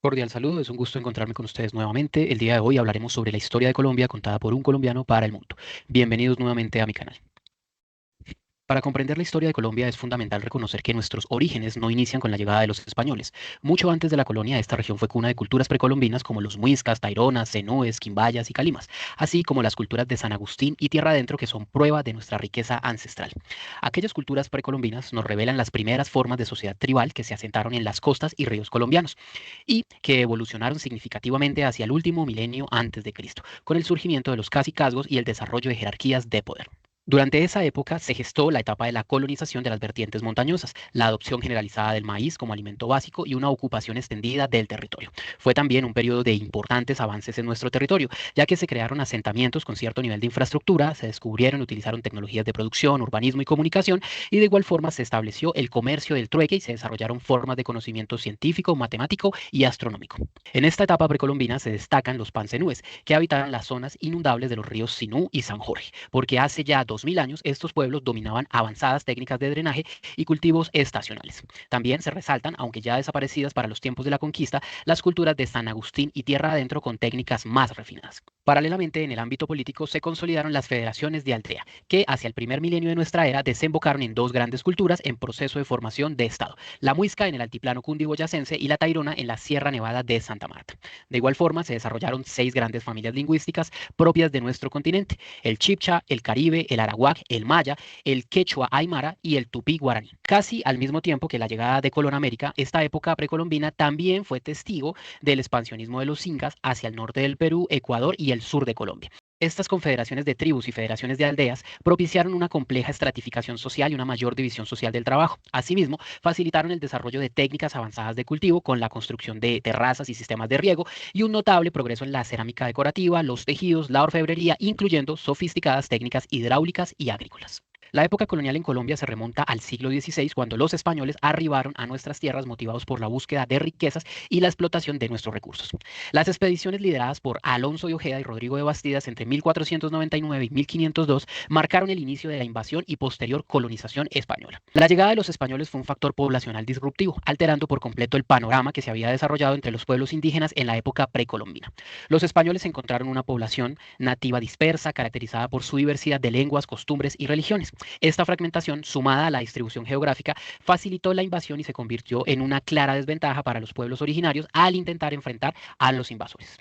Cordial saludo, es un gusto encontrarme con ustedes nuevamente. El día de hoy hablaremos sobre la historia de Colombia contada por un colombiano para el mundo. Bienvenidos nuevamente a mi canal. Para comprender la historia de Colombia es fundamental reconocer que nuestros orígenes no inician con la llegada de los españoles. Mucho antes de la colonia, esta región fue cuna de culturas precolombinas como los muiscas, taironas, zenúes, quimbayas y calimas, así como las culturas de San Agustín y Tierra Adentro que son prueba de nuestra riqueza ancestral. Aquellas culturas precolombinas nos revelan las primeras formas de sociedad tribal que se asentaron en las costas y ríos colombianos y que evolucionaron significativamente hacia el último milenio antes de Cristo, con el surgimiento de los cacicazgos y el desarrollo de jerarquías de poder. Durante esa época se gestó la etapa de la colonización de las vertientes montañosas, la adopción generalizada del maíz como alimento básico y una ocupación extendida del territorio. Fue también un periodo de importantes avances en nuestro territorio, ya que se crearon asentamientos con cierto nivel de infraestructura, se descubrieron y utilizaron tecnologías de producción, urbanismo y comunicación, y de igual forma se estableció el comercio del trueque y se desarrollaron formas de conocimiento científico, matemático y astronómico. En esta etapa precolombina se destacan los pancenúes, que habitaban las zonas inundables de los ríos Sinú y San Jorge, porque hace ya 2000 años estos pueblos dominaban avanzadas técnicas de drenaje y cultivos estacionales. También se resaltan, aunque ya desaparecidas para los tiempos de la conquista, las culturas de San Agustín y Tierra Adentro con técnicas más refinadas. Paralelamente, en el ámbito político se consolidaron las federaciones de aldea, que hacia el primer milenio de nuestra era desembocaron en dos grandes culturas en proceso de formación de Estado, la muisca en el altiplano cundiboyacense y la tairona en la Sierra Nevada de Santa Marta. De igual forma, se desarrollaron seis grandes familias lingüísticas propias de nuestro continente: el chibcha, el caribe, el arawak, el maya, el quechua aymara y el tupí guaraní. Casi al mismo tiempo que la llegada de Colón a América, esta época precolombina también fue testigo del expansionismo de los incas hacia el norte del Perú, Ecuador y el sur de Colombia. Estas confederaciones de tribus y federaciones de aldeas propiciaron una compleja estratificación social y una mayor división social del trabajo. Asimismo, facilitaron el desarrollo de técnicas avanzadas de cultivo con la construcción de terrazas y sistemas de riego y un notable progreso en la cerámica decorativa, los tejidos, la orfebrería, incluyendo sofisticadas técnicas hidráulicas y agrícolas. La época colonial en Colombia se remonta al siglo XVI, cuando los españoles arribaron a nuestras tierras motivados por la búsqueda de riquezas y la explotación de nuestros recursos. Las expediciones lideradas por Alonso de Ojeda y Rodrigo de Bastidas entre 1499 y 1502 marcaron el inicio de la invasión y posterior colonización española. La llegada de los españoles fue un factor poblacional disruptivo, alterando por completo el panorama que se había desarrollado entre los pueblos indígenas en la época precolombina. Los españoles encontraron una población nativa dispersa, caracterizada por su diversidad de lenguas, costumbres y religiones. Esta fragmentación, sumada a la distribución geográfica, facilitó la invasión y se convirtió en una clara desventaja para los pueblos originarios al intentar enfrentar a los invasores.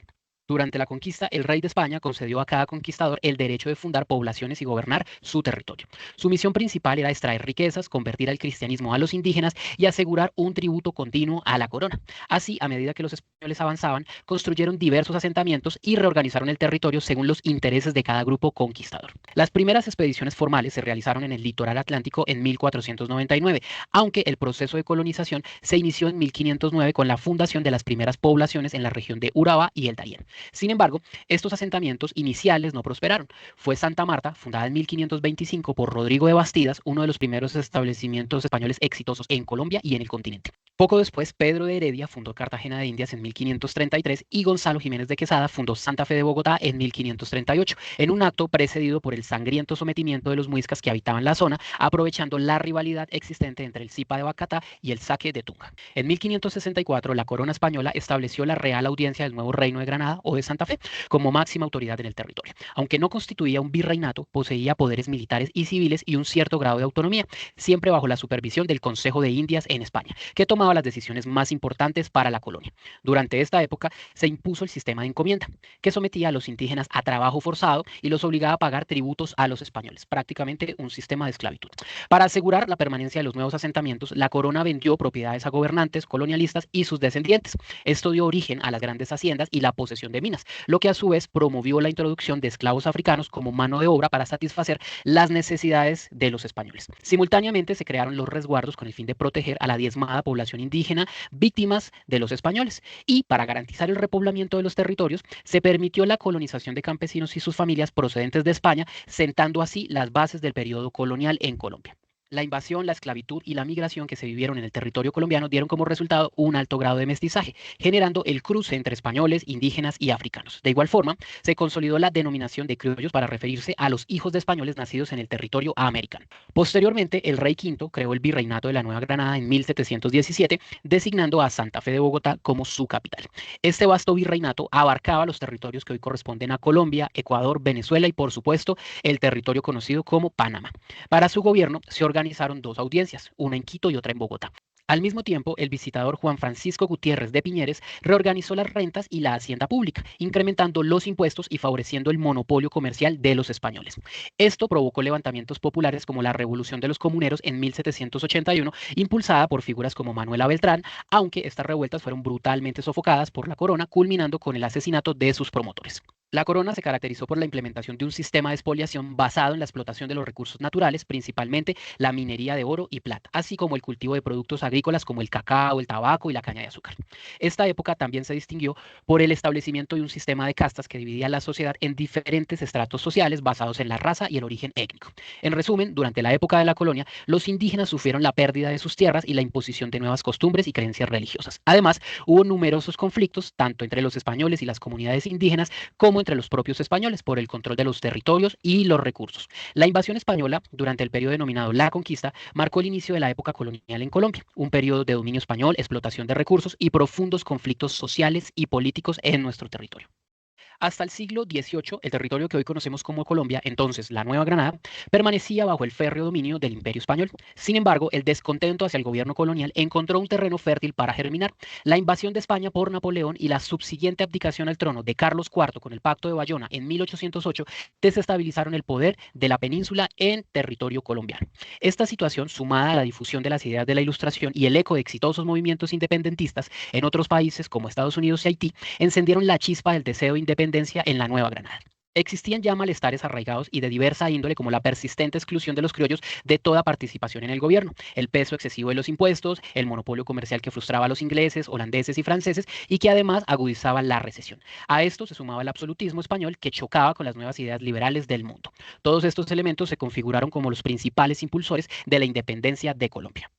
Durante la conquista, el rey de España concedió a cada conquistador el derecho de fundar poblaciones y gobernar su territorio. Su misión principal era extraer riquezas, convertir al cristianismo a los indígenas y asegurar un tributo continuo a la corona. Así, a medida que los españoles avanzaban, construyeron diversos asentamientos y reorganizaron el territorio según los intereses de cada grupo conquistador. Las primeras expediciones formales se realizaron en el litoral atlántico en 1499, aunque el proceso de colonización se inició en 1509 con la fundación de las primeras poblaciones en la región de Urabá y el Darién. Sin embargo, estos asentamientos iniciales no prosperaron. Fue Santa Marta, fundada en 1525 por Rodrigo de Bastidas, uno de los primeros establecimientos españoles exitosos en Colombia y en el continente. Poco después, Pedro de Heredia fundó Cartagena de Indias en 1533 y Gonzalo Jiménez de Quesada fundó Santa Fe de Bogotá en 1538, en un acto precedido por el sangriento sometimiento de los muiscas que habitaban la zona, aprovechando la rivalidad existente entre el Zipa de Bacatá y el Saque de Tunga. En 1564, la corona española estableció la Real Audiencia del Nuevo Reino de Granada o de Santa Fe como máxima autoridad en el territorio. Aunque no constituía un virreinato, poseía poderes militares y civiles y un cierto grado de autonomía, siempre bajo la supervisión del Consejo de Indias en España, que tomaba las decisiones más importantes para la colonia. Durante esta época se impuso el sistema de encomienda, que sometía a los indígenas a trabajo forzado y los obligaba a pagar tributos a los españoles, prácticamente un sistema de esclavitud. Para asegurar la permanencia de los nuevos asentamientos, la corona vendió propiedades a gobernantes, colonialistas y sus descendientes. Esto dio origen a las grandes haciendas y la posesión de minas, lo que a su vez promovió la introducción de esclavos africanos como mano de obra para satisfacer las necesidades de los españoles. Simultáneamente se crearon los resguardos con el fin de proteger a la diezmada población indígena víctimas de los españoles, y para garantizar el repoblamiento de los territorios se permitió la colonización de campesinos y sus familias procedentes de España, sentando así las bases del periodo colonial en Colombia. La invasión, la esclavitud y la migración que se vivieron en el territorio colombiano dieron como resultado un alto grado de mestizaje, generando el cruce entre españoles, indígenas y africanos. De igual forma, se consolidó la denominación de criollos para referirse a los hijos de españoles nacidos en el territorio americano. Posteriormente, el rey Quinto creó el virreinato de la Nueva Granada en 1717, designando a Santa Fe de Bogotá como su capital. Este vasto virreinato abarcaba los territorios que hoy corresponden a Colombia, Ecuador, Venezuela y, por supuesto, el territorio conocido como Panamá. Para su gobierno se organizaron dos audiencias, una en Quito y otra en Bogotá. Al mismo tiempo, el visitador Juan Francisco Gutiérrez de Piñeres reorganizó las rentas y la hacienda pública, incrementando los impuestos y favoreciendo el monopolio comercial de los españoles. Esto provocó levantamientos populares como la Revolución de los Comuneros en 1781, impulsada por figuras como Manuela Beltrán, aunque estas revueltas fueron brutalmente sofocadas por la corona, culminando con el asesinato de sus promotores. La corona se caracterizó por la implementación de un sistema de expoliación basado en la explotación de los recursos naturales, principalmente la minería de oro y plata, así como el cultivo de productos agrícolas como el cacao, el tabaco y la caña de azúcar. Esta época también se distinguió por el establecimiento de un sistema de castas que dividía la sociedad en diferentes estratos sociales basados en la raza y el origen étnico. En resumen, durante la época de la colonia, los indígenas sufrieron la pérdida de sus tierras y la imposición de nuevas costumbres y creencias religiosas. Además, hubo numerosos conflictos, tanto entre los españoles y las comunidades indígenas, como entre los propios españoles por el control de los territorios y los recursos. La invasión española, durante el periodo denominado la conquista, marcó el inicio de la época colonial en Colombia, un periodo de dominio español, explotación de recursos y profundos conflictos sociales y políticos en nuestro territorio. Hasta el siglo XVIII, el territorio que hoy conocemos como Colombia, entonces la Nueva Granada, permanecía bajo el férreo dominio del Imperio Español. Sin embargo, el descontento hacia el gobierno colonial encontró un terreno fértil para germinar. La invasión de España por Napoleón y la subsiguiente abdicación al trono de Carlos IV con el Pacto de Bayona en 1808 desestabilizaron el poder de la península en territorio colombiano. Esta situación, sumada a la difusión de las ideas de la Ilustración y el eco de exitosos movimientos independentistas en otros países como Estados Unidos y Haití, encendieron la chispa del deseo de independencia en la Nueva Granada. Existían ya malestares arraigados y de diversa índole como la persistente exclusión de los criollos de toda participación en el gobierno, el peso excesivo de los impuestos, el monopolio comercial que frustraba a los ingleses, holandeses y franceses y que además agudizaba la recesión. A esto se sumaba el absolutismo español que chocaba con las nuevas ideas liberales del mundo. Todos estos elementos se configuraron como los principales impulsores de la independencia de Colombia.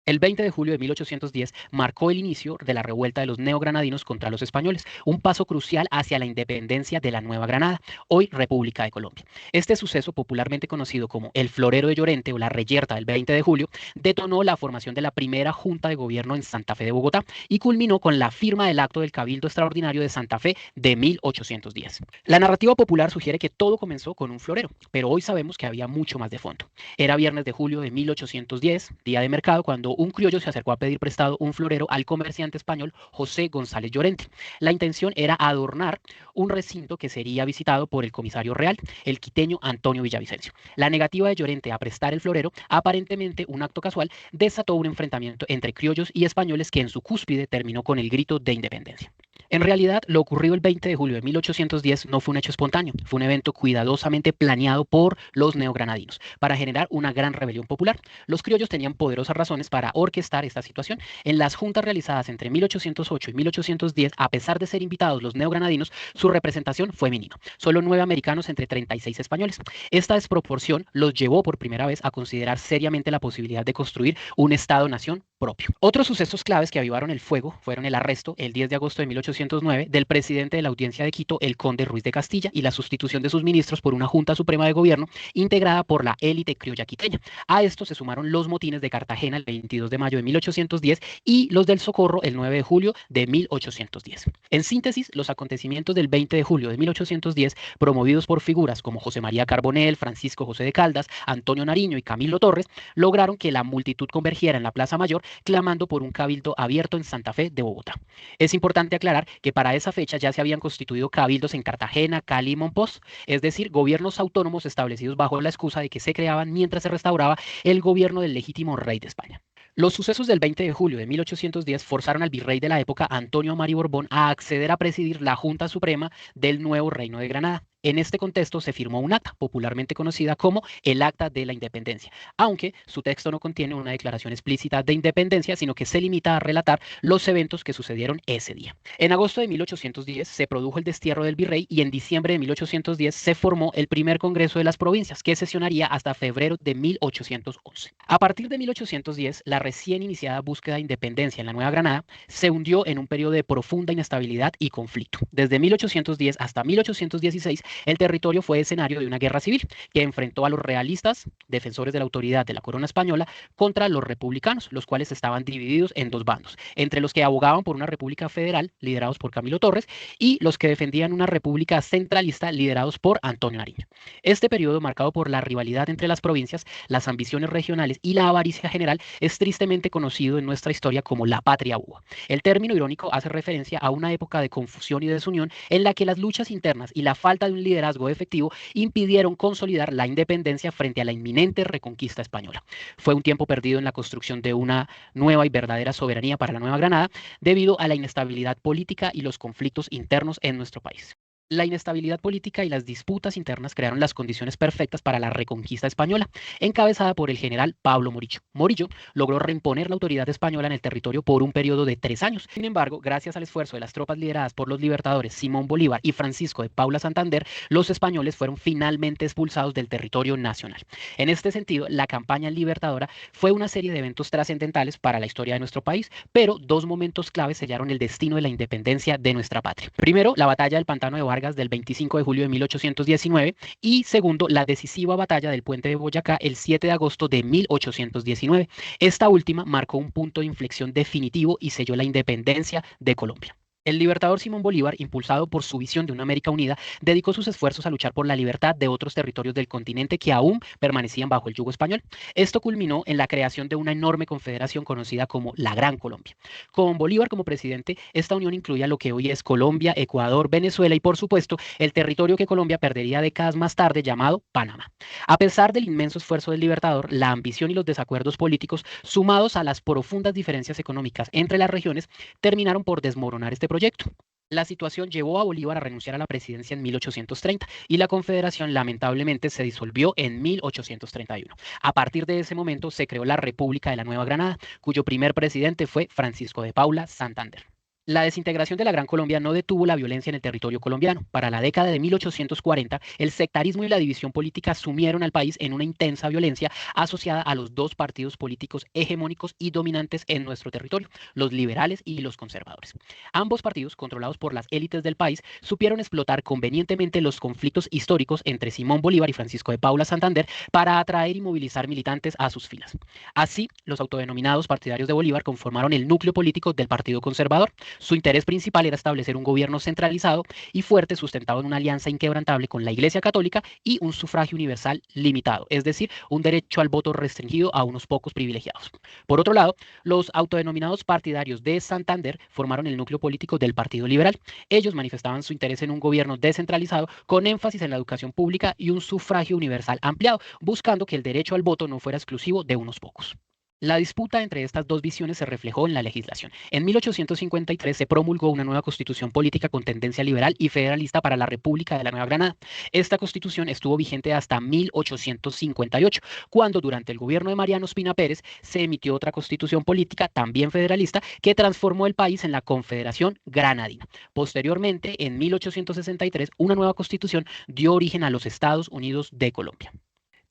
El 20 de julio de 1810 marcó el inicio de la revuelta de los neogranadinos contra los españoles, un paso crucial hacia la independencia de la Nueva Granada, hoy República de Colombia. Este suceso, popularmente conocido como el Florero de Llorente o la Reyerta del 20 de julio, detonó la formación de la primera Junta de Gobierno en Santa Fe de Bogotá y culminó con la firma del acto del Cabildo Extraordinario de Santa Fe de 1810. La narrativa popular sugiere que todo comenzó con un florero, pero hoy sabemos que había mucho más de fondo. Era viernes de julio de 1810, día de mercado, cuando un criollo se acercó a pedir prestado un florero al comerciante español José González Llorente. La intención era adornar un recinto que sería visitado por el comisario real, el quiteño Antonio Villavicencio. La negativa de Llorente a prestar el florero, aparentemente un acto casual, desató un enfrentamiento entre criollos y españoles que en su cúspide terminó con el grito de independencia. En realidad, lo ocurrido el 20 de julio de 1810 no fue un hecho espontáneo, fue un evento cuidadosamente planeado por los neogranadinos para generar una gran rebelión popular. Los criollos tenían poderosas razones para orquestar esta situación. En las juntas realizadas entre 1808 y 1810, a pesar de ser invitados los neogranadinos, su representación fue mínima. Solo 9 americanos entre 36 españoles. Esta desproporción los llevó por primera vez a considerar seriamente la posibilidad de construir un Estado-nación propio. Otros sucesos claves que avivaron el fuego fueron el arresto, el 10 de agosto de 1809, del presidente de la Audiencia de Quito, el conde Ruiz de Castilla, y la sustitución de sus ministros por una Junta Suprema de Gobierno integrada por la élite criolla quiteña. A esto se sumaron los motines de Cartagena el 22 de mayo de 1810 y los del Socorro el 9 de julio de 1810. En síntesis, los acontecimientos del 20 de julio de 1810, promovidos por figuras como José María Carbonell, Francisco José de Caldas, Antonio Nariño y Camilo Torres, lograron que la multitud convergiera en la Plaza Mayor clamando por un cabildo abierto en Santa Fe de Bogotá. Es importante aclarar que para esa fecha ya se habían constituido cabildos en Cartagena, Cali y Monpós, es decir, gobiernos autónomos establecidos bajo la excusa de que se creaban mientras se restauraba el gobierno del legítimo rey de España. Los sucesos del 20 de julio de 1810 forzaron al virrey de la época, Antonio Amari Borbón, a acceder a presidir la Junta Suprema del nuevo Reino de Granada. En este contexto se firmó un acta, popularmente conocida como el Acta de la Independencia, aunque su texto no contiene una declaración explícita de independencia, sino que se limita a relatar los eventos que sucedieron ese día. En agosto de 1810 se produjo el destierro del virrey y en diciembre de 1810 se formó el primer Congreso de las Provincias, que sesionaría hasta febrero de 1811. A partir de 1810, la recién iniciada búsqueda de independencia en la Nueva Granada se hundió en un periodo de profunda inestabilidad y conflicto. Desde 1810 hasta 1816, el territorio fue escenario de una guerra civil que enfrentó a los realistas, defensores de la autoridad de la corona española, contra los republicanos, los cuales estaban divididos en dos bandos, entre los que abogaban por una república federal, liderados por Camilo Torres, y los que defendían una república centralista, liderados por Antonio Nariño. Este periodo, marcado por la rivalidad entre las provincias, las ambiciones regionales y la avaricia general, es tristemente conocido en nuestra historia como la Patria Boba. El término irónico hace referencia a una época de confusión y desunión en la que las luchas internas y la falta de un liderazgo efectivo impidieron consolidar la independencia frente a la inminente reconquista española. Fue un tiempo perdido en la construcción de una nueva y verdadera soberanía para la Nueva Granada debido a la inestabilidad política y los conflictos internos en nuestro país. La inestabilidad política y las disputas internas crearon las condiciones perfectas para la reconquista española, encabezada por el general Pablo Morillo. Morillo logró reimponer la autoridad española en el territorio por un periodo de 3 años. Sin embargo, gracias al esfuerzo de las tropas lideradas por los libertadores Simón Bolívar y Francisco de Paula Santander, los españoles fueron finalmente expulsados del territorio nacional. En este sentido, la campaña libertadora fue una serie de eventos trascendentales para la historia de nuestro país, pero dos momentos claves sellaron el destino de la independencia de nuestra patria. Primero, la batalla del Pantano de Vargas del 25 de julio de 1819 y segundo, la decisiva batalla del Puente de Boyacá el 7 de agosto de 1819. Esta última marcó un punto de inflexión definitivo y selló la independencia de Colombia. El libertador Simón Bolívar, impulsado por su visión de una América unida, dedicó sus esfuerzos a luchar por la libertad de otros territorios del continente que aún permanecían bajo el yugo español. Esto culminó en la creación de una enorme confederación conocida como la Gran Colombia. Con Bolívar como presidente, esta unión incluía lo que hoy es Colombia, Ecuador, Venezuela y, por supuesto, el territorio que Colombia perdería décadas más tarde llamado Panamá. A pesar del inmenso esfuerzo del libertador, la ambición y los desacuerdos políticos, sumados a las profundas diferencias económicas entre las regiones, terminaron por desmoronar este proyecto. La situación llevó a Bolívar a renunciar a la presidencia en 1830 y la Confederación lamentablemente se disolvió en 1831. A partir de ese momento se creó la República de la Nueva Granada, cuyo primer presidente fue Francisco de Paula Santander. La desintegración de la Gran Colombia no detuvo la violencia en el territorio colombiano. Para la década de 1840, el sectarismo y la división política sumieron al país en una intensa violencia asociada a los dos partidos políticos hegemónicos y dominantes en nuestro territorio, los liberales y los conservadores. Ambos partidos, controlados por las élites del país, supieron explotar convenientemente los conflictos históricos entre Simón Bolívar y Francisco de Paula Santander para atraer y movilizar militantes a sus filas. Así, los autodenominados partidarios de Bolívar conformaron el núcleo político del Partido Conservador. Su interés principal era establecer un gobierno centralizado y fuerte sustentado en una alianza inquebrantable con la Iglesia Católica y un sufragio universal limitado, es decir, un derecho al voto restringido a unos pocos privilegiados. Por otro lado, los autodenominados partidarios de Santander formaron el núcleo político del Partido Liberal. Ellos manifestaban su interés en un gobierno descentralizado con énfasis en la educación pública y un sufragio universal ampliado, buscando que el derecho al voto no fuera exclusivo de unos pocos. La disputa entre estas dos visiones se reflejó en la legislación. En 1853 se promulgó una nueva constitución política con tendencia liberal y federalista para la República de la Nueva Granada. Esta constitución estuvo vigente hasta 1858, cuando durante el gobierno de Mariano Ospina Pérez se emitió otra constitución política, también federalista, que transformó el país en la Confederación Granadina. Posteriormente, en 1863, una nueva constitución dio origen a los Estados Unidos de Colombia.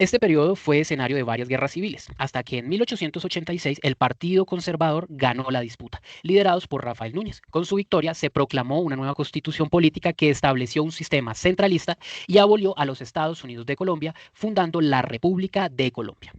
Este periodo fue escenario de varias guerras civiles, hasta que en 1886 el Partido Conservador ganó la disputa, liderados por Rafael Núñez. Con su victoria se proclamó una nueva constitución política que estableció un sistema centralista y abolió a los Estados Unidos de Colombia, fundando la República de Colombia.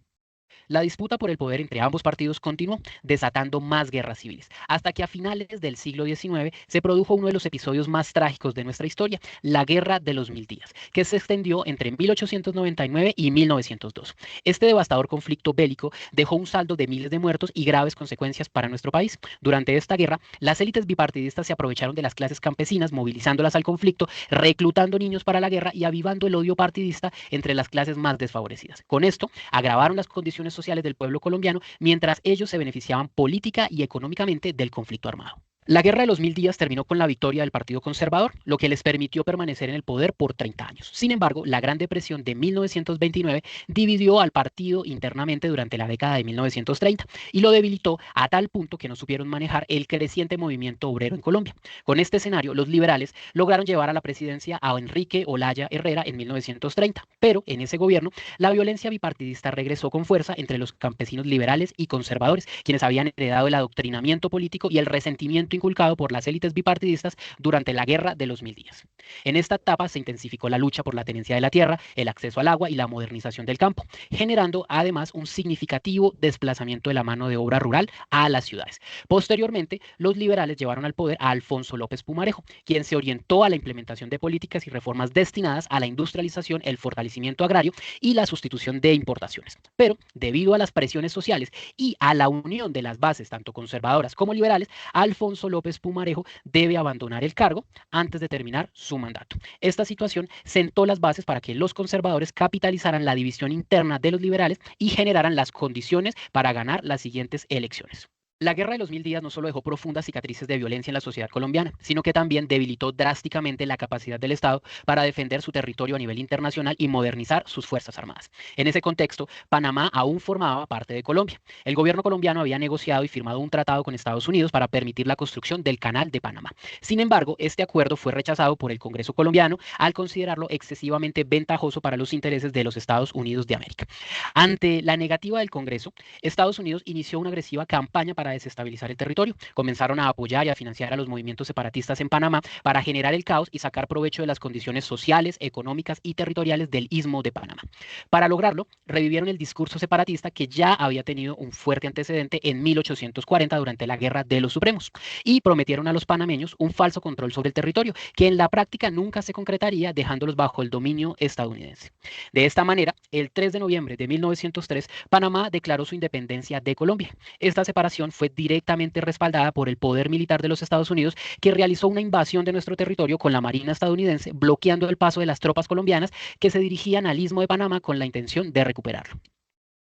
La disputa por el poder entre ambos partidos continuó, desatando más guerras civiles, hasta que a finales del siglo XIX se produjo uno de los episodios más trágicos de nuestra historia, la Guerra de los Mil Días, que se extendió entre 1899 y 1902. Este devastador conflicto bélico dejó un saldo de miles de muertos y graves consecuencias para nuestro país. Durante esta guerra, las élites bipartidistas se aprovecharon de las clases campesinas, movilizándolas al conflicto, reclutando niños para la guerra y avivando el odio partidista entre las clases más desfavorecidas. Con esto, agravaron las condiciones sociales del pueblo colombiano, mientras ellos se beneficiaban política y económicamente del conflicto armado. La Guerra de los Mil Días terminó con la victoria del Partido Conservador, lo que les permitió permanecer en el poder por 30 años. Sin embargo, la Gran Depresión de 1929 dividió al partido internamente durante la década de 1930 y lo debilitó a tal punto que no supieron manejar el creciente movimiento obrero en Colombia. Con este escenario, los liberales lograron llevar a la presidencia a Enrique Olaya Herrera en 1930, pero en ese gobierno la violencia bipartidista regresó con fuerza entre los campesinos liberales y conservadores, quienes habían heredado el adoctrinamiento político y el resentimiento inculcado por las élites bipartidistas durante la Guerra de los Mil Días. En esta etapa se intensificó la lucha por la tenencia de la tierra, el acceso al agua y la modernización del campo, generando además un significativo desplazamiento de la mano de obra rural a las ciudades. Posteriormente, los liberales llevaron al poder a Alfonso López Pumarejo, quien se orientó a la implementación de políticas y reformas destinadas a la industrialización, el fortalecimiento agrario y la sustitución de importaciones. Pero, debido a las presiones sociales y a la unión de las bases, tanto conservadoras como liberales, Alfonso López Pumarejo debe abandonar el cargo antes de terminar su mandato. Esta situación sentó las bases para que los conservadores capitalizaran la división interna de los liberales y generaran las condiciones para ganar las siguientes elecciones. La Guerra de los Mil Días no solo dejó profundas cicatrices de violencia en la sociedad colombiana, sino que también debilitó drásticamente la capacidad del Estado para defender su territorio a nivel internacional y modernizar sus Fuerzas Armadas. En ese contexto, Panamá aún formaba parte de Colombia. El gobierno colombiano había negociado y firmado un tratado con Estados Unidos para permitir la construcción del Canal de Panamá. Sin embargo, este acuerdo fue rechazado por el Congreso colombiano al considerarlo excesivamente ventajoso para los intereses de los Estados Unidos de América. Ante la negativa del Congreso, Estados Unidos inició una agresiva campaña para desestabilizar el territorio. Comenzaron a apoyar y a financiar a los movimientos separatistas en Panamá para generar el caos y sacar provecho de las condiciones sociales, económicas y territoriales del Istmo de Panamá. Para lograrlo, revivieron el discurso separatista que ya había tenido un fuerte antecedente en 1840 durante la Guerra de los Supremos y prometieron a los panameños un falso control sobre el territorio que en la práctica nunca se concretaría, dejándolos bajo el dominio estadounidense. De esta manera, el 3 de noviembre de 1903, Panamá declaró su independencia de Colombia. Esta separación fue directamente respaldada por el poder militar de los Estados Unidos, que realizó una invasión de nuestro territorio con la Marina estadounidense, bloqueando el paso de las tropas colombianas que se dirigían al Istmo de Panamá con la intención de recuperarlo.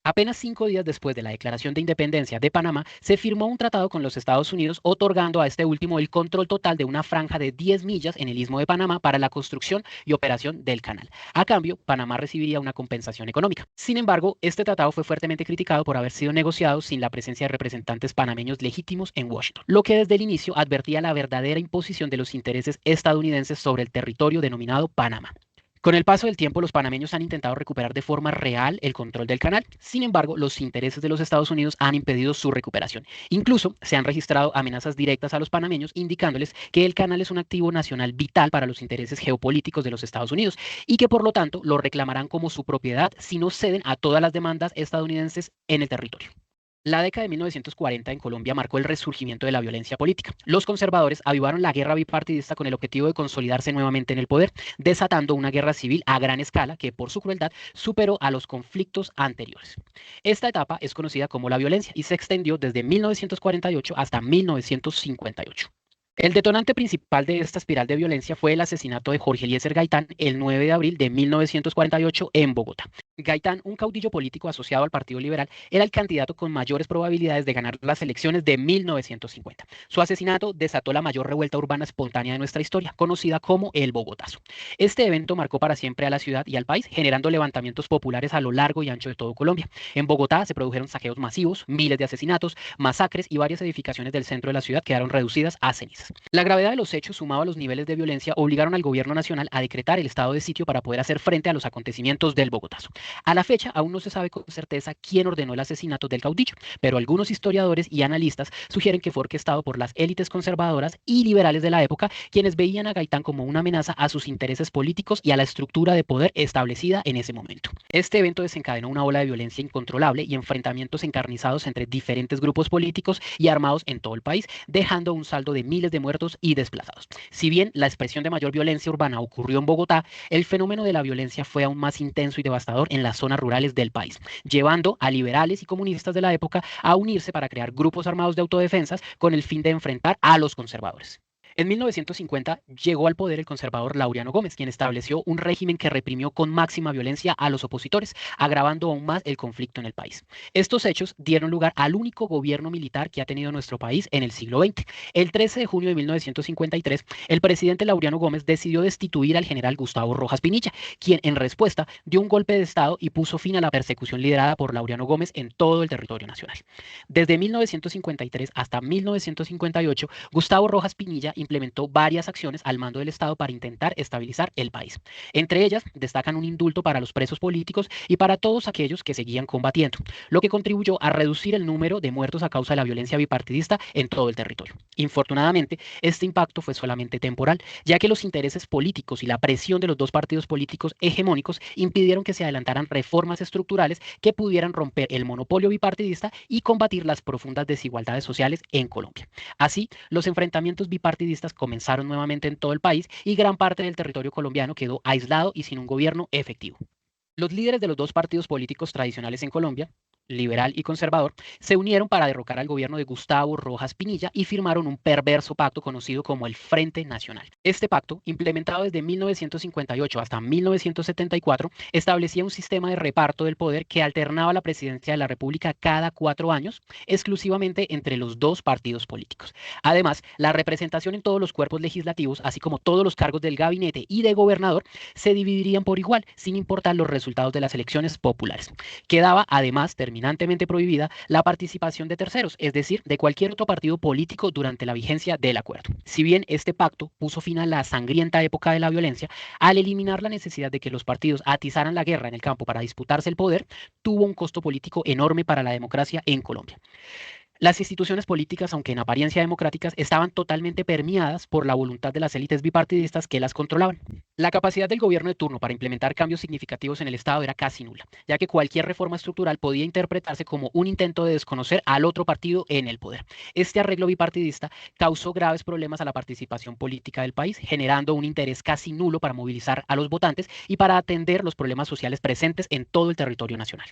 Apenas 5 días después de la declaración de independencia de Panamá, se firmó un tratado con los Estados Unidos otorgando a este último el control total de una franja de 10 millas en el Istmo de Panamá para la construcción y operación del canal. A cambio, Panamá recibiría una compensación económica. Sin embargo, este tratado fue fuertemente criticado por haber sido negociado sin la presencia de representantes panameños legítimos en Washington, lo que desde el inicio advertía la verdadera imposición de los intereses estadounidenses sobre el territorio denominado Panamá. Con el paso del tiempo, los panameños han intentado recuperar de forma real el control del canal. Sin embargo, los intereses de los Estados Unidos han impedido su recuperación. Incluso se han registrado amenazas directas a los panameños, indicándoles que el canal es un activo nacional vital para los intereses geopolíticos de los Estados Unidos y que por lo tanto lo reclamarán como su propiedad si no ceden a todas las demandas estadounidenses en el territorio. La década de 1940 en Colombia marcó el resurgimiento de la violencia política. Los conservadores avivaron la guerra bipartidista con el objetivo de consolidarse nuevamente en el poder, desatando una guerra civil a gran escala que por su crueldad superó a los conflictos anteriores. Esta etapa es conocida como la violencia y se extendió desde 1948 hasta 1958. El detonante principal de esta espiral de violencia fue el asesinato de Jorge Eliezer Gaitán el 9 de abril de 1948 en Bogotá. Gaitán, un caudillo político asociado al Partido Liberal, era el candidato con mayores probabilidades de ganar las elecciones de 1950. Su asesinato desató la mayor revuelta urbana espontánea de nuestra historia, conocida como el Bogotazo. Este evento marcó para siempre a la ciudad y al país, generando levantamientos populares a lo largo y ancho de todo Colombia. En Bogotá se produjeron saqueos masivos, miles de asesinatos, masacres y varias edificaciones del centro de la ciudad quedaron reducidas a cenizas. La gravedad de los hechos, sumado a los niveles de violencia, obligaron al gobierno nacional a decretar el estado de sitio para poder hacer frente a los acontecimientos del Bogotazo. A la fecha, aún no se sabe con certeza quién ordenó el asesinato del caudillo, pero algunos historiadores y analistas sugieren que fue orquestado por las élites conservadoras y liberales de la época, quienes veían a Gaitán como una amenaza a sus intereses políticos y a la estructura de poder establecida en ese momento. Este evento desencadenó una ola de violencia incontrolable y enfrentamientos encarnizados entre diferentes grupos políticos y armados en todo el país, dejando un saldo de miles de muertos y desplazados. Si bien la expresión de mayor violencia urbana ocurrió en Bogotá, el fenómeno de la violencia fue aún más intenso y devastador en las zonas rurales del país, llevando a liberales y comunistas de la época a unirse para crear grupos armados de autodefensas con el fin de enfrentar a los conservadores. En 1950 llegó al poder el conservador Laureano Gómez, quien estableció un régimen que reprimió con máxima violencia a los opositores, agravando aún más el conflicto en el país. Estos hechos dieron lugar al único gobierno militar que ha tenido nuestro país en el siglo XX. El 13 de junio de 1953, el presidente Laureano Gómez decidió destituir al general Gustavo Rojas Pinilla, quien en respuesta dio un golpe de Estado y puso fin a la persecución liderada por Laureano Gómez en todo el territorio nacional. Desde 1953 hasta 1958, Gustavo Rojas Pinilla implementó varias acciones al mando del Estado para intentar estabilizar el país. Entre ellas destacan un indulto para los presos políticos y para todos aquellos que seguían combatiendo, lo que contribuyó a reducir el número de muertos a causa de la violencia bipartidista en todo el territorio. Infortunadamente, este impacto fue solamente temporal, ya que los intereses políticos y la presión de los dos partidos políticos hegemónicos impidieron que se adelantaran reformas estructurales que pudieran romper el monopolio bipartidista y combatir las profundas desigualdades sociales en Colombia. Así, los enfrentamientos bipartidistas comenzaron nuevamente en todo el país y gran parte del territorio colombiano quedó aislado y sin un gobierno efectivo. Los líderes de los dos partidos políticos tradicionales en Colombia, liberal y conservador, se unieron para derrocar al gobierno de Gustavo Rojas Pinilla y firmaron un perverso pacto conocido como el Frente Nacional. Este pacto, implementado desde 1958 hasta 1974, establecía un sistema de reparto del poder que alternaba la presidencia de la República cada 4 años, exclusivamente entre los dos partidos políticos. Además, la representación en todos los cuerpos legislativos, así como todos los cargos del gabinete y de gobernador, se dividirían por igual, sin importar los resultados de las elecciones populares. Quedaba, además, terminantemente prohibida la participación de terceros, es decir, de cualquier otro partido político durante la vigencia del acuerdo. Si bien este pacto puso fin a la sangrienta época de la violencia, al eliminar la necesidad de que los partidos atizaran la guerra en el campo para disputarse el poder, tuvo un costo político enorme para la democracia en Colombia. Las instituciones políticas, aunque en apariencia democráticas, estaban totalmente permeadas por la voluntad de las élites bipartidistas que las controlaban. La capacidad del gobierno de turno para implementar cambios significativos en el Estado era casi nula, ya que cualquier reforma estructural podía interpretarse como un intento de desconocer al otro partido en el poder. Este arreglo bipartidista causó graves problemas a la participación política del país, generando un interés casi nulo para movilizar a los votantes y para atender los problemas sociales presentes en todo el territorio nacional.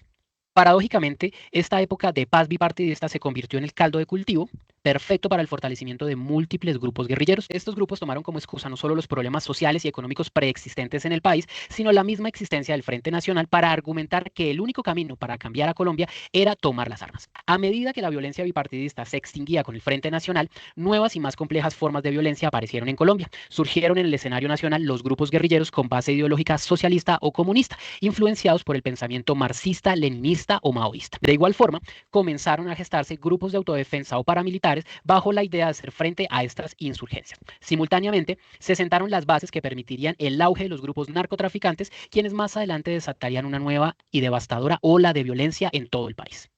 Paradójicamente, esta época de paz bipartidista se convirtió en el caldo de cultivo perfecto para el fortalecimiento de múltiples grupos guerrilleros. Estos grupos tomaron como excusa no solo los problemas sociales y económicos preexistentes en el país, sino la misma existencia del Frente Nacional para argumentar que el único camino para cambiar a Colombia era tomar las armas. A medida que la violencia bipartidista se extinguía con el Frente Nacional, nuevas y más complejas formas de violencia aparecieron en Colombia. Surgieron en el escenario nacional los grupos guerrilleros con base ideológica socialista o comunista, influenciados por el pensamiento marxista, leninista o maoísta. De igual forma, comenzaron a gestarse grupos de autodefensa o paramilitares bajo la idea de hacer frente a estas insurgencias. Simultáneamente, se sentaron las bases que permitirían el auge de los grupos narcotraficantes, quienes más adelante desatarían una nueva y devastadora ola de violencia en todo el país.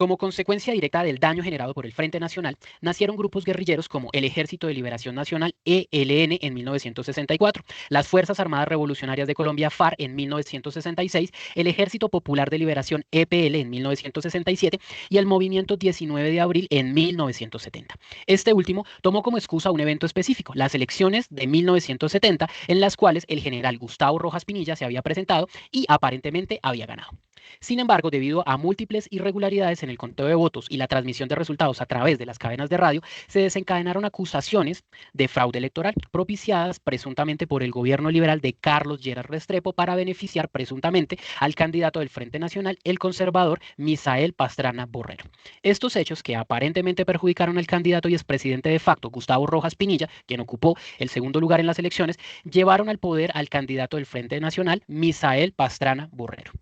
Como consecuencia directa del daño generado por el Frente Nacional, nacieron grupos guerrilleros como el Ejército de Liberación Nacional, ELN, en 1964, las Fuerzas Armadas Revolucionarias de Colombia, FARC, en 1966, el Ejército Popular de Liberación, EPL, en 1967 y el Movimiento 19 de Abril en 1970. Este último tomó como excusa un evento específico, las elecciones de 1970, en las cuales el general Gustavo Rojas Pinilla se había presentado y aparentemente había ganado. Sin embargo, debido a múltiples irregularidades en el conteo de votos y la transmisión de resultados a través de las cadenas de radio, se desencadenaron acusaciones de fraude electoral propiciadas presuntamente por el gobierno liberal de Carlos Lleras Restrepo para beneficiar presuntamente al candidato del Frente Nacional, el conservador Misael Pastrana Borrero. Estos hechos, que aparentemente perjudicaron al candidato y expresidente de facto Gustavo Rojas Pinilla, quien ocupó el segundo lugar en las elecciones, llevaron al poder al candidato del Frente Nacional, Misael Pastrana Borrero.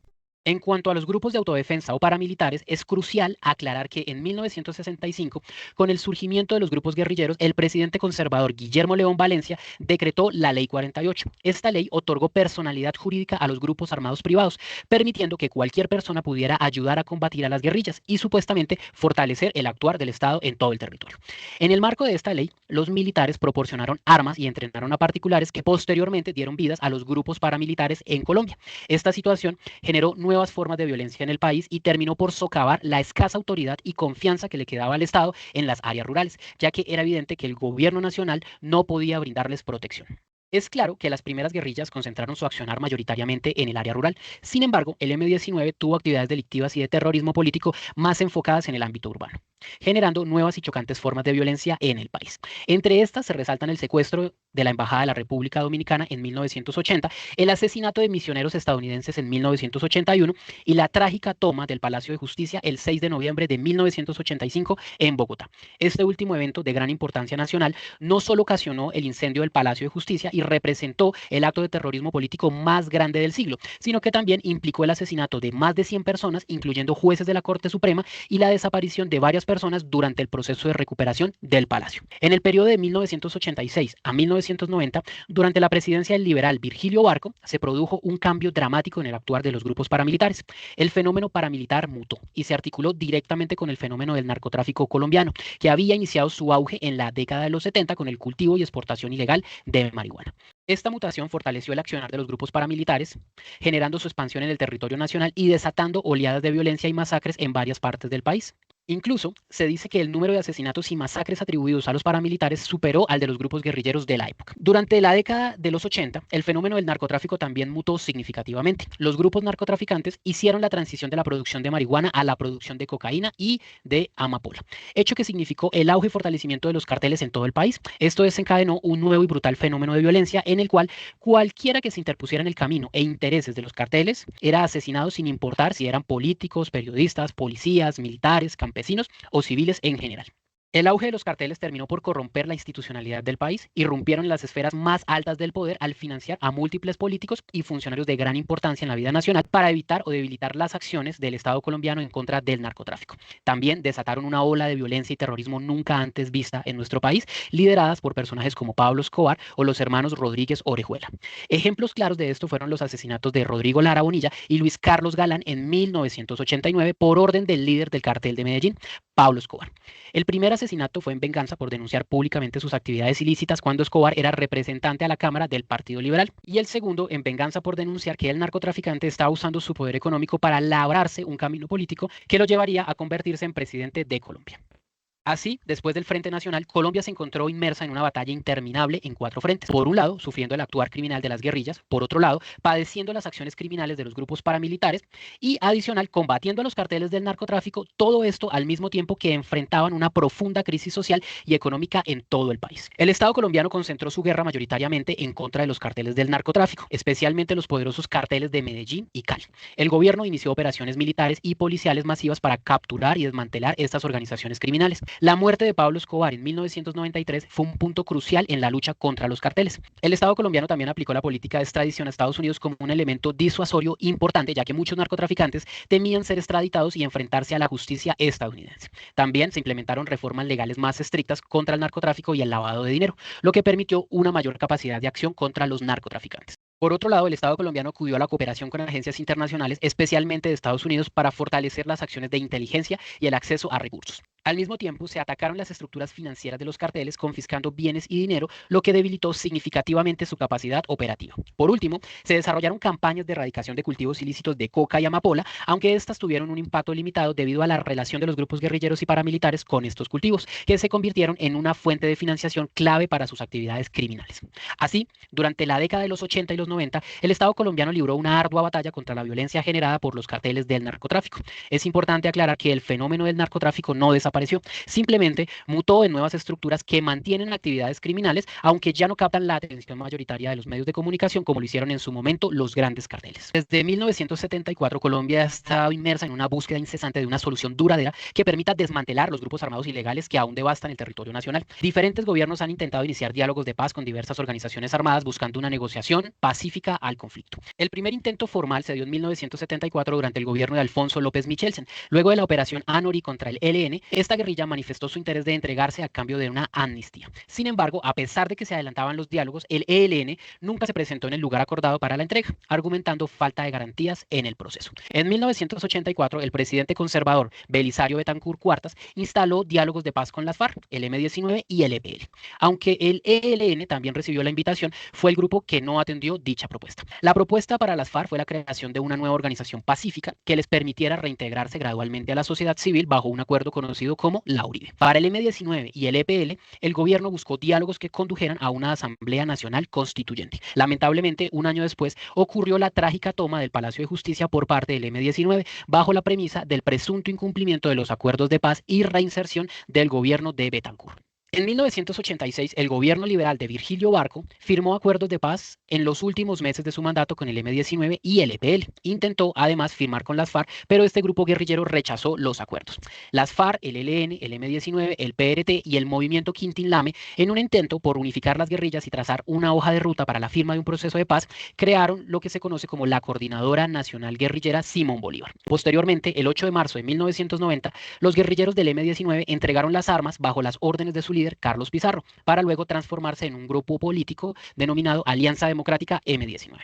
En cuanto a los grupos de autodefensa o paramilitares, es crucial aclarar que en 1965, con el surgimiento de los grupos guerrilleros, el presidente conservador Guillermo León Valencia decretó la Ley 48. Esta ley otorgó personalidad jurídica a los grupos armados privados, permitiendo que cualquier persona pudiera ayudar a combatir a las guerrillas y supuestamente fortalecer el actuar del Estado en todo el territorio. En el marco de esta ley, los militares proporcionaron armas y entrenaron a particulares que posteriormente dieron vidas a los grupos paramilitares en Colombia. Esta situación generó nuevas formas de violencia en el país y terminó por socavar la escasa autoridad y confianza que le quedaba al Estado en las áreas rurales, ya que era evidente que el gobierno nacional no podía brindarles protección. Es claro que las primeras guerrillas concentraron su accionar mayoritariamente en el área rural. Sin embargo, el M-19 tuvo actividades delictivas y de terrorismo político más enfocadas en el ámbito urbano, generando nuevas y chocantes formas de violencia en el país. Entre estas se resaltan el secuestro de la Embajada de la República Dominicana en 1980, el asesinato de misioneros estadounidenses en 1981 y la trágica toma del Palacio de Justicia el 6 de noviembre de 1985 en Bogotá. Este último evento de gran importancia nacional no solo ocasionó el incendio del Palacio de Justicia y representó el acto de terrorismo político más grande del siglo, sino que también implicó el asesinato de más de 100 personas, incluyendo jueces de la Corte Suprema, y la desaparición de varias personas durante el proceso de recuperación del palacio. En el periodo de 1986 a 1990, durante la presidencia del liberal Virgilio Barco, se produjo un cambio dramático en el actuar de los grupos paramilitares. El fenómeno paramilitar mutó y se articuló directamente con el fenómeno del narcotráfico colombiano, que había iniciado su auge en la década de los 70 con el cultivo y exportación ilegal de marihuana. Esta mutación fortaleció el accionar de los grupos paramilitares, generando su expansión en el territorio nacional y desatando oleadas de violencia y masacres en varias partes del país. Incluso se dice que el número de asesinatos y masacres atribuidos a los paramilitares superó al de los grupos guerrilleros de la época. Durante la década de los 80, el fenómeno del narcotráfico también mutó significativamente. Los grupos narcotraficantes hicieron la transición de la producción de marihuana a la producción de cocaína y de amapola, hecho que significó el auge y fortalecimiento de los carteles en todo el país. Esto desencadenó un nuevo y brutal fenómeno de violencia en el cual cualquiera que se interpusiera en el camino e intereses de los carteles era asesinado sin importar si eran políticos, periodistas, policías, militares, campesinos o civiles en general. El auge de los carteles terminó por corromper la institucionalidad del país, irrumpieron en las esferas más altas del poder al financiar a múltiples políticos y funcionarios de gran importancia en la vida nacional para evitar o debilitar las acciones del Estado colombiano en contra del narcotráfico. También desataron una ola de violencia y terrorismo nunca antes vista en nuestro país, lideradas por personajes como Pablo Escobar o los hermanos Rodríguez Orejuela. Ejemplos claros de esto fueron los asesinatos de Rodrigo Lara Bonilla y Luis Carlos Galán en 1989 por orden del líder del cartel de Medellín, Pablo Escobar. El primer asesinato fue en venganza por denunciar públicamente sus actividades ilícitas cuando Escobar era representante a la Cámara del Partido Liberal. Y el segundo en venganza por denunciar que el narcotraficante estaba usando su poder económico para labrarse un camino político que lo llevaría a convertirse en presidente de Colombia. Así, después del Frente Nacional, Colombia se encontró inmersa en una batalla interminable en cuatro frentes. Por un lado, sufriendo el actuar criminal de las guerrillas, por otro lado, padeciendo las acciones criminales de los grupos paramilitares y, adicional, combatiendo a los carteles del narcotráfico, todo esto al mismo tiempo que enfrentaban una profunda crisis social y económica en todo el país. El Estado colombiano concentró su guerra mayoritariamente en contra de los carteles del narcotráfico, especialmente los poderosos carteles de Medellín y Cali. El gobierno inició operaciones militares y policiales masivas para capturar y desmantelar estas organizaciones criminales. La muerte de Pablo Escobar en 1993 fue un punto crucial en la lucha contra los carteles. El Estado colombiano también aplicó la política de extradición a Estados Unidos como un elemento disuasorio importante, ya que muchos narcotraficantes temían ser extraditados y enfrentarse a la justicia estadounidense. También se implementaron reformas legales más estrictas contra el narcotráfico y el lavado de dinero, lo que permitió una mayor capacidad de acción contra los narcotraficantes. Por otro lado, el Estado colombiano acudió a la cooperación con agencias internacionales, especialmente de Estados Unidos, para fortalecer las acciones de inteligencia y el acceso a recursos. Al mismo tiempo, se atacaron las estructuras financieras de los carteles, confiscando bienes y dinero, lo que debilitó significativamente su capacidad operativa. Por último, se desarrollaron campañas de erradicación de cultivos ilícitos de coca y amapola, aunque estas tuvieron un impacto limitado debido a la relación de los grupos guerrilleros y paramilitares con estos cultivos, que se convirtieron en una fuente de financiación clave para sus actividades criminales. Así, durante la década de los 80 y los 90, el Estado colombiano libró una ardua batalla contra la violencia generada por los carteles del narcotráfico. Es importante aclarar que el fenómeno del narcotráfico no desapareció, simplemente mutó en nuevas estructuras que mantienen actividades criminales, aunque ya no captan la atención mayoritaria de los medios de comunicación como lo hicieron en su momento los grandes carteles. Desde 1974, Colombia ha estado inmersa en una búsqueda incesante de una solución duradera que permita desmantelar los grupos armados ilegales que aún devastan el territorio nacional. Diferentes gobiernos han intentado iniciar diálogos de paz con diversas organizaciones armadas buscando una negociación pacífica al conflicto. El primer intento formal se dio en 1974 durante el gobierno de Alfonso López Michelsen. Luego de la operación Anori contra el ELN, esta guerrilla manifestó su interés de entregarse a cambio de una amnistía. Sin embargo, a pesar de que se adelantaban los diálogos, el ELN nunca se presentó en el lugar acordado para la entrega, argumentando falta de garantías en el proceso. En 1984, el presidente conservador Belisario Betancur Cuartas instaló diálogos de paz con las FARC, el M-19 y el EPL. Aunque el ELN también recibió la invitación, fue el grupo que no atendió dicha propuesta. La propuesta para las FARC fue la creación de una nueva organización pacífica que les permitiera reintegrarse gradualmente a la sociedad civil bajo un acuerdo conocido conocido como la Uribe. Para el M-19 y el EPL, el gobierno buscó diálogos que condujeran a una Asamblea Nacional Constituyente. Lamentablemente, un año después, ocurrió la trágica toma del Palacio de Justicia por parte del M-19 bajo la premisa del presunto incumplimiento de los acuerdos de paz y reinserción del gobierno de Betancourt. En 1986, el gobierno liberal de Virgilio Barco firmó acuerdos de paz en los últimos meses de su mandato con el M-19 y el EPL. Intentó además firmar con las FARC, pero este grupo guerrillero rechazó los acuerdos. Las FARC, el ELN, el M-19, el PRT y el movimiento Quintín Lame, en un intento por unificar las guerrillas y trazar una hoja de ruta para la firma de un proceso de paz, crearon lo que se conoce como la Coordinadora Nacional Guerrillera Simón Bolívar. Posteriormente, el 8 de marzo de 1990, los guerrilleros del M-19 entregaron las armas bajo las órdenes de su líder, Carlos Pizarro, para luego transformarse en un grupo político denominado Alianza Democrática M-19.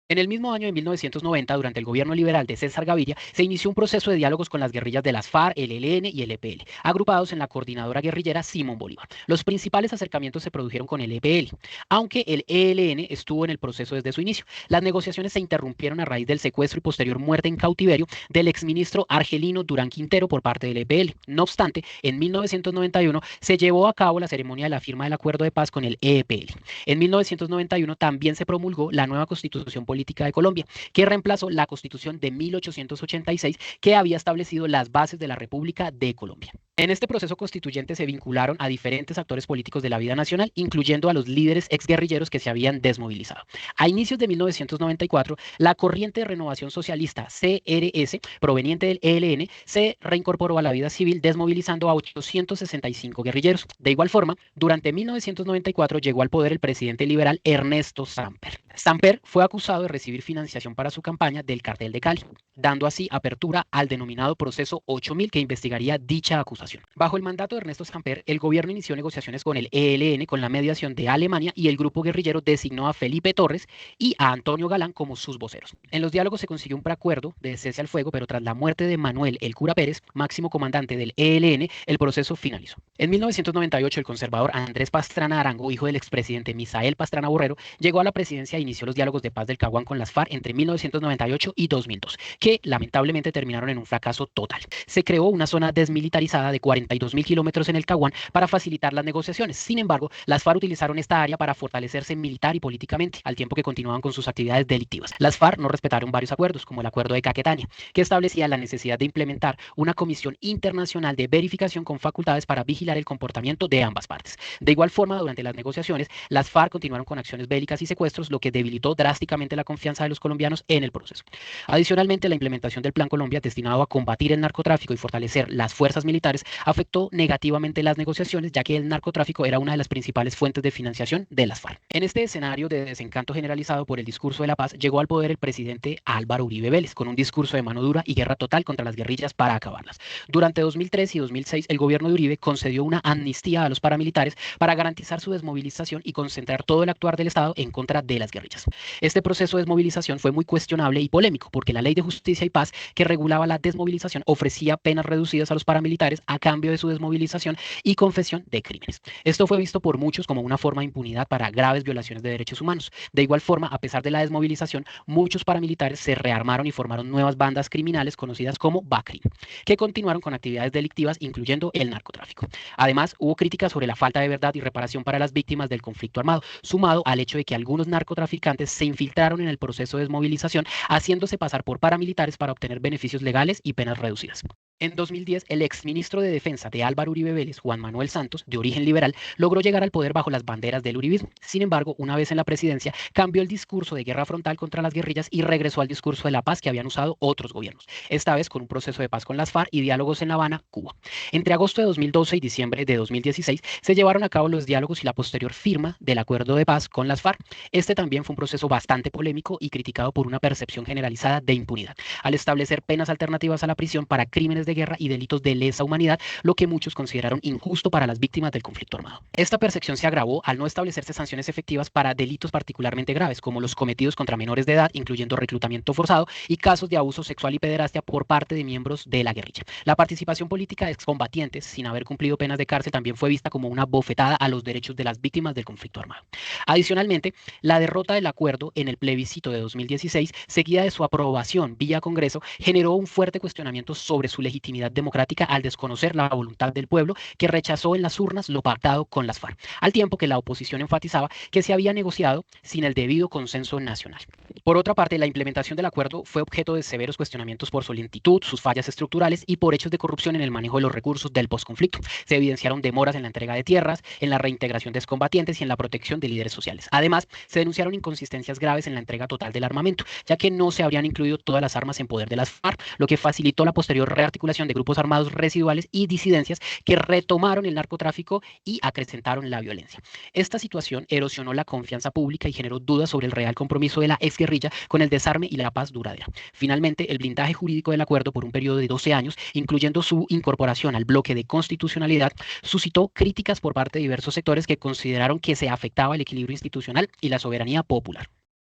En el mismo año de 1990, durante el gobierno liberal de César Gaviria, se inició un proceso de diálogos con las guerrillas de las FARC, el ELN y el EPL, agrupados en la coordinadora guerrillera Simón Bolívar. Los principales acercamientos se produjeron con el EPL, aunque el ELN estuvo en el proceso desde su inicio. Las negociaciones se interrumpieron a raíz del secuestro y posterior muerte en cautiverio del exministro Argelino Durán Quintero por parte del EPL. No obstante, en 1991 se llevó a cabo la ceremonia de la firma del acuerdo de paz con el EPL. En 1991 también se promulgó la nueva Constitución Política de Colombia, que reemplazó la Constitución de 1886 que había establecido las bases de la República de Colombia. En este proceso constituyente se vincularon a diferentes actores políticos de la vida nacional, incluyendo a los líderes exguerrilleros que se habían desmovilizado. A inicios de 1994, la corriente de renovación socialista CRS, proveniente del ELN, se reincorporó a la vida civil, desmovilizando a 865 guerrilleros. De igual forma, durante 1994 llegó al poder el presidente liberal Ernesto Samper. Samper fue acusado de recibir financiación para su campaña del Cartel de Cali, dando así apertura al denominado Proceso 8000 que investigaría dicha acusación. Bajo el mandato de Ernesto Samper, el gobierno inició negociaciones con el ELN con la mediación de Alemania y el grupo guerrillero designó a Felipe Torres y a Antonio Galán como sus voceros. En los diálogos se consiguió un preacuerdo de cese al fuego, pero tras la muerte de Manuel El Cura Pérez, máximo comandante del ELN, el proceso finalizó. En 1998, el conservador Andrés Pastrana Arango, hijo del expresidente Misael Pastrana Borrero, llegó a la presidencia e inició los diálogos de paz del Caguán con las FARC entre 1998 y 2002, que lamentablemente terminaron en un fracaso total. Se creó una zona desmilitarizada de 42.000 kilómetros en el Caguán para facilitar las negociaciones. Sin embargo, las FARC utilizaron esta área para fortalecerse militar y políticamente, al tiempo que continuaban con sus actividades delictivas. Las FARC no respetaron varios acuerdos, como el Acuerdo de Caquetania, que establecía la necesidad de implementar una comisión internacional de verificación con facultades para vigilar el comportamiento de ambas partes. De igual forma, durante las negociaciones, las FARC continuaron con acciones bélicas y secuestros, lo que debilitó drásticamente la confianza de los colombianos en el proceso. Adicionalmente, la implementación del Plan Colombia, destinado a combatir el narcotráfico y fortalecer las fuerzas militares, afectó negativamente las negociaciones, ya que el narcotráfico era una de las principales fuentes de financiación de las FARC. En este escenario de desencanto generalizado por el discurso de la paz, llegó al poder el presidente Álvaro Uribe Vélez, con un discurso de mano dura y guerra total contra las guerrillas para acabarlas. Durante 2003 y 2006, el gobierno de Uribe concedió una amnistía a los paramilitares para garantizar su desmovilización y concentrar todo el actuar del Estado en contra de las guerrillas. Este proceso de desmovilización fue muy cuestionable y polémico, porque la Ley de Justicia y Paz, que regulaba la desmovilización, ofrecía penas reducidas a los paramilitares a cambio de su desmovilización y confesión de crímenes. Esto fue visto por muchos como una forma de impunidad para graves violaciones de derechos humanos. De igual forma, a pesar de la desmovilización, muchos paramilitares se rearmaron y formaron nuevas bandas criminales conocidas como BACRIM, que continuaron con actividades delictivas, incluyendo el narcotráfico. Además, hubo críticas sobre la falta de verdad y reparación para las víctimas del conflicto armado, sumado al hecho de que algunos narcotraficantes se infiltraron en el proceso de desmovilización, haciéndose pasar por paramilitares para obtener beneficios legales y penas reducidas. En 2010, el exministro de Defensa de Álvaro Uribe Vélez, Juan Manuel Santos, de origen liberal, logró llegar al poder bajo las banderas del uribismo. Sin embargo, una vez en la presidencia, cambió el discurso de guerra frontal contra las guerrillas y regresó al discurso de la paz que habían usado otros gobiernos, esta vez con un proceso de paz con las FARC y diálogos en La Habana, Cuba. Entre agosto de 2012 y diciembre de 2016, se llevaron a cabo los diálogos y la posterior firma del acuerdo de paz con las FARC. Este también fue un proceso bastante polémico y criticado por una percepción generalizada de impunidad, al establecer penas alternativas a la prisión para crímenes de guerra y delitos de lesa humanidad, lo que muchos consideraron injusto para las víctimas del conflicto armado. Esta percepción se agravó al no establecerse sanciones efectivas para delitos particularmente graves, como los cometidos contra menores de edad, incluyendo reclutamiento forzado y casos de abuso sexual y pederastia por parte de miembros de la guerrilla. La participación política de excombatientes sin haber cumplido penas de cárcel también fue vista como una bofetada a los derechos de las víctimas del conflicto armado. Adicionalmente, la derrota del acuerdo en el plebiscito de 2016, seguida de su aprobación vía Congreso, generó un fuerte cuestionamiento sobre su legitimidad legitimidad democrática al desconocer la voluntad del pueblo que rechazó en las urnas lo pactado con las FARC, al tiempo que la oposición enfatizaba que se había negociado sin el debido consenso nacional. Por otra parte, la implementación del acuerdo fue objeto de severos cuestionamientos por su lentitud, sus fallas estructurales y por hechos de corrupción en el manejo de los recursos del posconflicto. Se evidenciaron demoras en la entrega de tierras, en la reintegración de excombatientes y en la protección de líderes sociales. Además, se denunciaron inconsistencias graves en la entrega total del armamento, ya que no se habrían incluido todas las armas en poder de las FARC, lo que facilitó la posterior rearticulación de grupos armados residuales y disidencias que retomaron el narcotráfico y acrecentaron la violencia. Esta situación erosionó la confianza pública y generó dudas sobre el real compromiso de la exguerrilla con el desarme y la paz duradera. Finalmente, el blindaje jurídico del acuerdo por un periodo de 12 años, incluyendo su incorporación al bloque de constitucionalidad, suscitó críticas por parte de diversos sectores que consideraron que se afectaba el equilibrio institucional y la soberanía popular.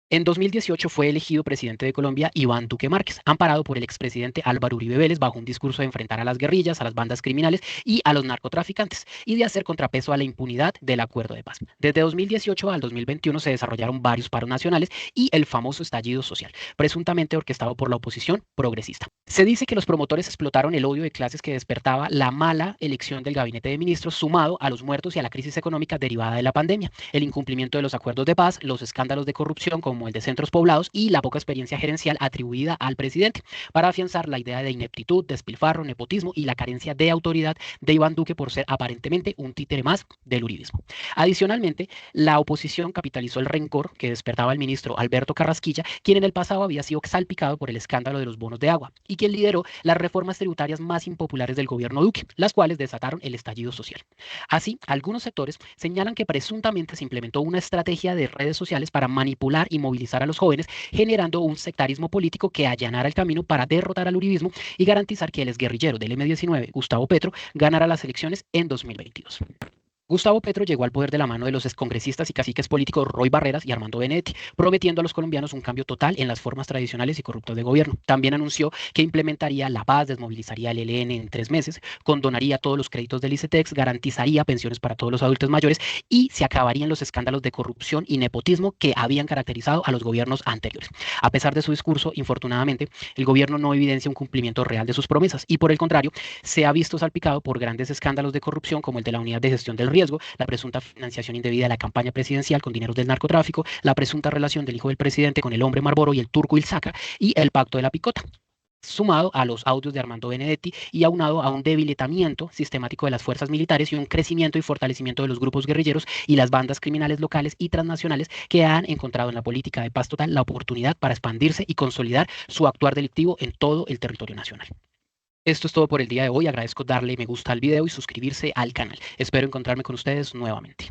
En 2018 fue elegido presidente de Colombia Iván Duque Márquez, amparado por el expresidente Álvaro Uribe Vélez bajo un discurso de enfrentar a las guerrillas, a las bandas criminales y a los narcotraficantes, y de hacer contrapeso a la impunidad del acuerdo de paz. Desde 2018 al 2021 se desarrollaron varios paros nacionales y el famoso estallido social, presuntamente orquestado por la oposición progresista. Se dice que los promotores explotaron el odio de clases que despertaba la mala elección del gabinete de ministros, sumado a los muertos y a la crisis económica derivada de la pandemia, el incumplimiento de los acuerdos de paz, los escándalos de corrupción como el de centros poblados y la poca experiencia gerencial atribuida al presidente, para afianzar la idea de ineptitud, despilfarro, nepotismo y la carencia de autoridad de Iván Duque por ser aparentemente un títere más del uribismo. Adicionalmente, la oposición capitalizó el rencor que despertaba el ministro Alberto Carrasquilla, quien en el pasado había sido salpicado por el escándalo de los bonos de agua y quien lideró las reformas tributarias más impopulares del gobierno Duque, las cuales desataron el estallido social. Así, algunos sectores señalan que presuntamente se implementó una estrategia de redes sociales para manipular y movilizar a los jóvenes, generando un sectarismo político que allanara el camino para derrotar al uribismo y garantizar que el exguerrillero del M-19, Gustavo Petro, ganara las elecciones en 2022. Gustavo Petro llegó al poder de la mano de los excongresistas y caciques políticos Roy Barreras y Armando Benedetti, prometiendo a los colombianos un cambio total en las formas tradicionales y corruptas de gobierno. También anunció que implementaría la paz, desmovilizaría el ELN en 3 meses, condonaría todos los créditos del ICETEX, garantizaría pensiones para todos los adultos mayores y se acabarían los escándalos de corrupción y nepotismo que habían caracterizado a los gobiernos anteriores. A pesar de su discurso, infortunadamente, el gobierno no evidencia un cumplimiento real de sus promesas y, por el contrario, se ha visto salpicado por grandes escándalos de corrupción como el de la Unidad de Gestión del Riesgo, la presunta financiación indebida de la campaña presidencial con dineros del narcotráfico, la presunta relación del hijo del presidente con el hombre Marlboro y el turco Ilzaca y el pacto de la picota, sumado a los audios de Armando Benedetti y aunado a un debilitamiento sistemático de las fuerzas militares y un crecimiento y fortalecimiento de los grupos guerrilleros y las bandas criminales locales y transnacionales que han encontrado en la política de paz total la oportunidad para expandirse y consolidar su actuar delictivo en todo el territorio nacional. Esto es todo por el día de hoy. Agradezco darle me gusta al video y suscribirse al canal. Espero encontrarme con ustedes nuevamente.